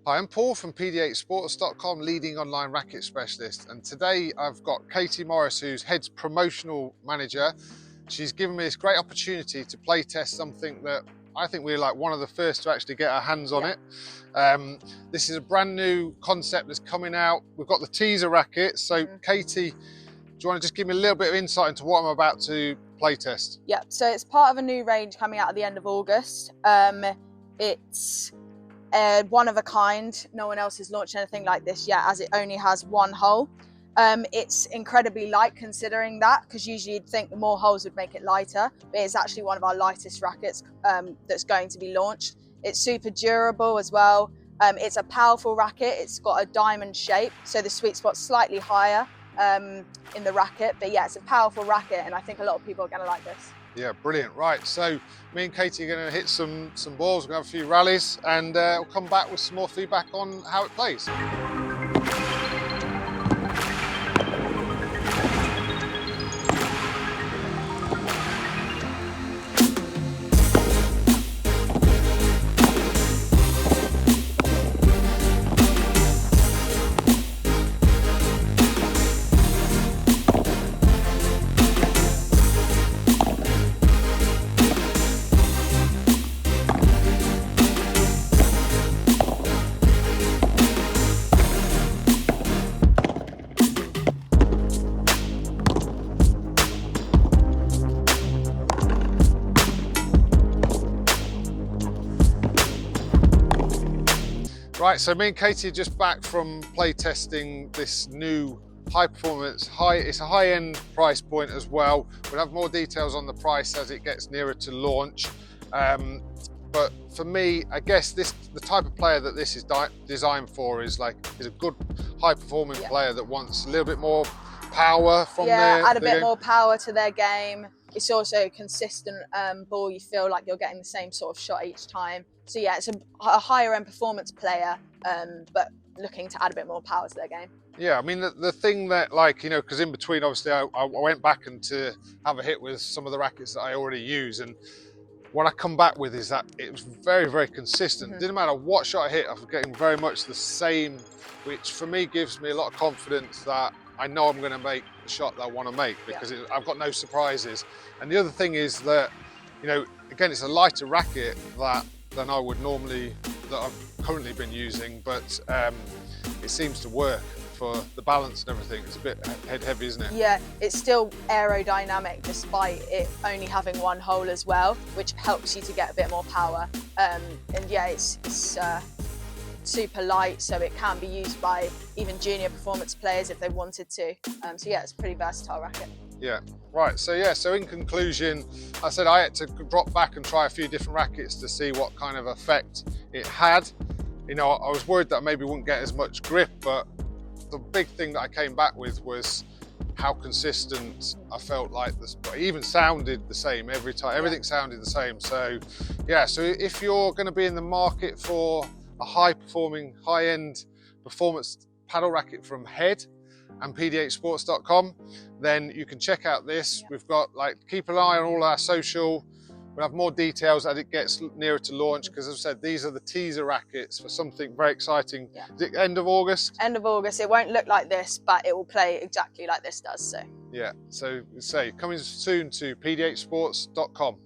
Hi, I'm Paul from pd8sports.com, leading online racket specialist. And today I've got Katie Morris, who's Head's promotional manager. She's given me this great opportunity to play test something that I think we're like one of the first to actually get our hands on it. This is a brand new concept that's coming out. We've got the teaser racket. So Katie, do you want to just give me a little bit of insight into what I'm about to play test? Yeah, so it's part of a new range coming out at the end of August. It's one of a kind. No one else has launched anything like this yet, as it only has one hole. It's incredibly light considering that, because usually you'd think the more holes would make it lighter, but it's actually one of our lightest rackets that's going to be launched. It's super durable as well. It's a powerful racket. It's got a diamond shape, so the sweet spot's slightly higher in the racket, but yeah, it's a powerful racket, and I think a lot of people are going to like this. Yeah, brilliant. Right, so me and Katie are going to hit some balls, we're going to have a few rallies, and we'll come back with some more feedback on how it plays. Right, so me and Katie are just back from play testing this new high performance, it's a high end price point as well. We'll have more details on the price as it gets nearer to launch. But for me, I guess the type of player that this is designed for is a good high performing player that wants a little bit more power from add a bit more power to their game. It's also a consistent ball. You feel like you're getting the same sort of shot each time. So yeah, it's a higher end performance player, but looking to add a bit more power to their game. Yeah, I mean, the thing that, because in between, obviously, I went back and to have a hit with some of the rackets that I already use. And what I come back with is that it was very, very consistent. Didn't matter what shot I hit, I was getting very much the same, which for me gives me a lot of confidence that I know I'm going to make the shot that I want to make, because I've got no surprises. And the other thing is that, again, it's a lighter racket than I would normally, that I've currently been using, but it seems to work for the balance and everything. It's a bit head heavy, isn't it? Yeah, it's still aerodynamic despite it only having one hole as well, which helps you to get a bit more power. And yeah, it's super light, so it can be used by even junior performance players if they wanted to. So yeah, it's a pretty versatile racket. Yeah, right, so in conclusion, I said I had to drop back and try a few different rackets to see what kind of effect it had. I was worried that I maybe wouldn't get as much grip, but the big thing that I came back with was how consistent I felt like this. It even sounded the same every time, everything sounded the same. So yeah, so if you're going to be in the market for a high-performing, high-end performance paddle racket from Head and pd8sports.com, then you can check out this. We've got, keep an eye on all our social. We'll have more details as it gets nearer to launch, because as I said, these are the teaser rackets for something very exciting. Is it end of August? End of August. It won't look like this, but it will play exactly like this does. So yeah, so coming soon to pd8sports.com.